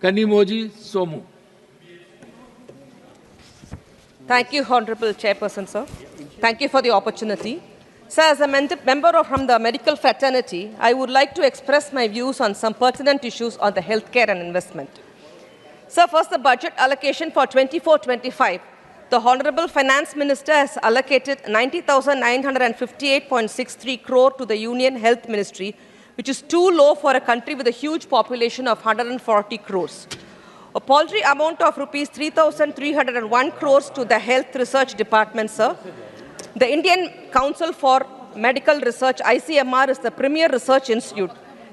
Kanimozhi Somu. Thank you, Honorable Chairperson, sir. Thank you for the opportunity. Sir, as a member from the medical fraternity, I would like to express my views on some pertinent issues on the healthcare and investment. Sir, first, the budget allocation for 24-25. The Honorable Finance Minister has allocated 90,958.63 crore to the Union Health Ministry, which is too low for a country with a huge population of 140 crores. A paltry amount of rupees 3,301 crores to the Health Research Department, sir. The Indian Council for Medical Research, ICMR, is the premier research institute,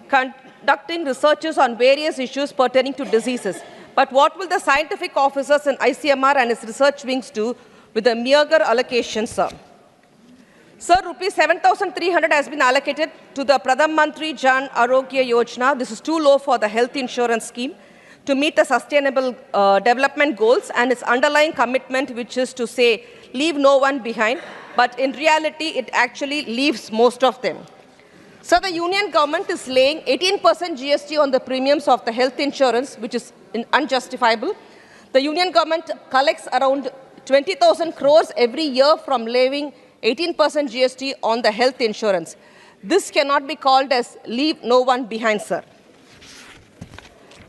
conducting researches on various issues pertaining to diseases. But what will the scientific officers in ICMR and its research wings do with the meager allocation, sir? Sir, rupees 7,300 has been allocated to the Pradhan Mantri Jan Arogya Yojana. This is too low for the health insurance scheme to meet the sustainable development goals and its underlying commitment, which is to say, leave no one behind. But in reality, it actually leaves most of them. So the union government is laying 18% GST on the premiums of the health insurance, which is unjustifiable. The union government collects around 20,000 crores every year from levying 18% GST on the health insurance. This cannot be called as leave no one behind, sir.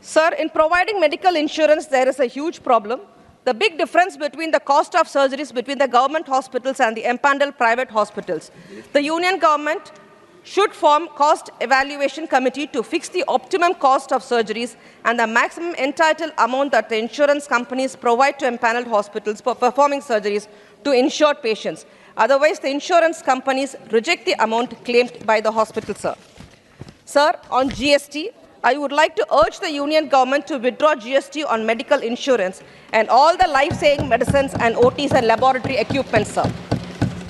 Sir, in providing medical insurance, there is a huge problem. The big difference between the cost of surgeries between the government hospitals and the empaneled private hospitals. The union government should form cost evaluation committee to fix the optimum cost of surgeries and the maximum entitled amount that the insurance companies provide to empaneled hospitals for performing surgeries to insured patients. Otherwise, the insurance companies reject the amount claimed by the hospital, sir. Sir, on GST, I would like to urge the union government to withdraw GST on medical insurance and all the life-saving medicines and OTs and laboratory equipment, sir.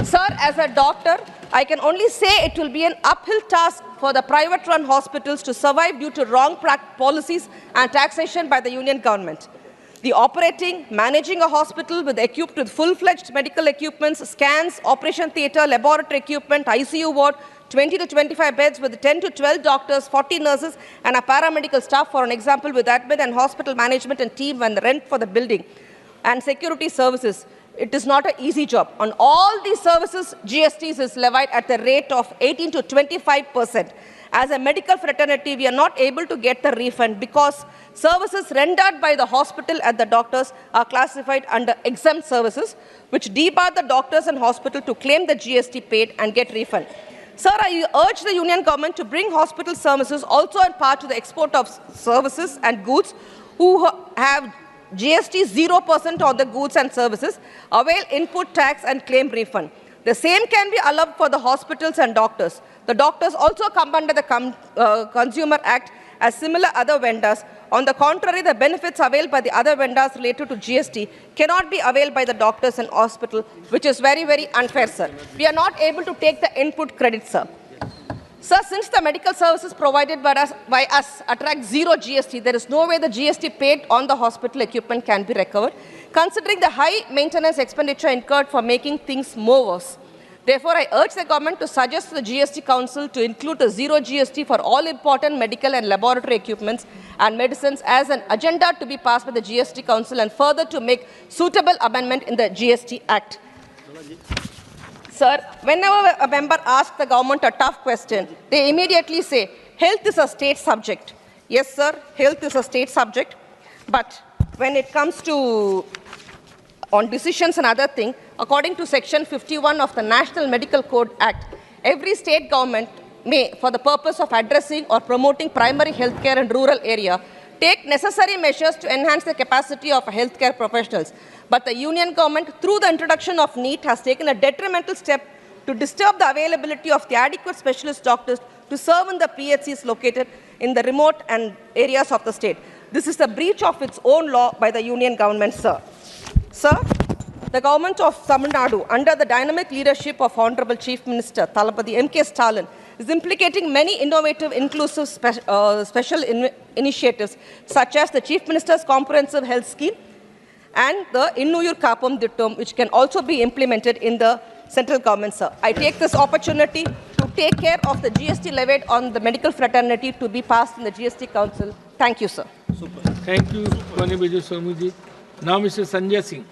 Sir, as a doctor, I can only say it will be an uphill task for the private-run hospitals to survive due to wrong policies and taxation by the union government. The operating, managing a hospital equipped with full-fledged medical equipments, scans, operation theatre, laboratory equipment, ICU ward, 20 to 25 beds with 10 to 12 doctors, 40 nurses, and a paramedical staff, for an example, with admin and hospital management and team and the rent for the building and security services. It is not an easy job. On all these services, GST is levied at the rate of 18 to 25%. As a medical fraternity, we are not able to get the refund because services rendered by the hospital and the doctors are classified under exempt services, which debar the doctors and hospital to claim the GST paid and get refund. Sir, I urge the union government to bring hospital services also on par to the export of services and goods who have GST 0% on the goods and services, avail input tax and claim refund. The same can be allowed for the hospitals and doctors. The doctors also come under the Consumer Act as similar other vendors. On the contrary, the benefits availed by the other vendors related to GST cannot be availed by the doctors and hospital, which is very, very unfair, sir. We are not able to take the input credit, sir. Sir, since the medical services provided by us attract zero GST, there is no way the GST paid on the hospital equipment can be recovered, considering the high maintenance expenditure incurred for making things more worse. Therefore, I urge the government to suggest to the GST Council to include a zero GST for all important medical and laboratory equipments and medicines as an agenda to be passed by the GST Council and further to make suitable amendment in the GST Act. Sir, whenever a member asks the government a tough question, they immediately say, health is a state subject. Yes, sir, health is a state subject. But when it comes to on decisions and other things, according to Section 51 of the National Medical Code Act, every state government may, for the purpose of addressing or promoting primary healthcare in rural area, take necessary measures to enhance the capacity of healthcare professionals. But the union government, through the introduction of NEET, has taken a detrimental step to disturb the availability of the adequate specialist doctors to serve in the PHCs located in the remote and areas of the state. This is a breach of its own law by the union government, sir. Sir, the government of Tamil Nadu, under the dynamic leadership of Honorable Chief Minister d.m.k. Stalin, is implicating many innovative, inclusive special initiatives, such as the Chief Minister's Comprehensive Health Scheme and the Innuyur Kapam Dittum, which can also be implemented in the central government, sir. I take this opportunity to take care of the GST levied on the medical fraternity to be passed in the GST Council. Thank you, sir. Thank you, Kanimozhi Somu ji. Now, Mr. Sanjay Singh.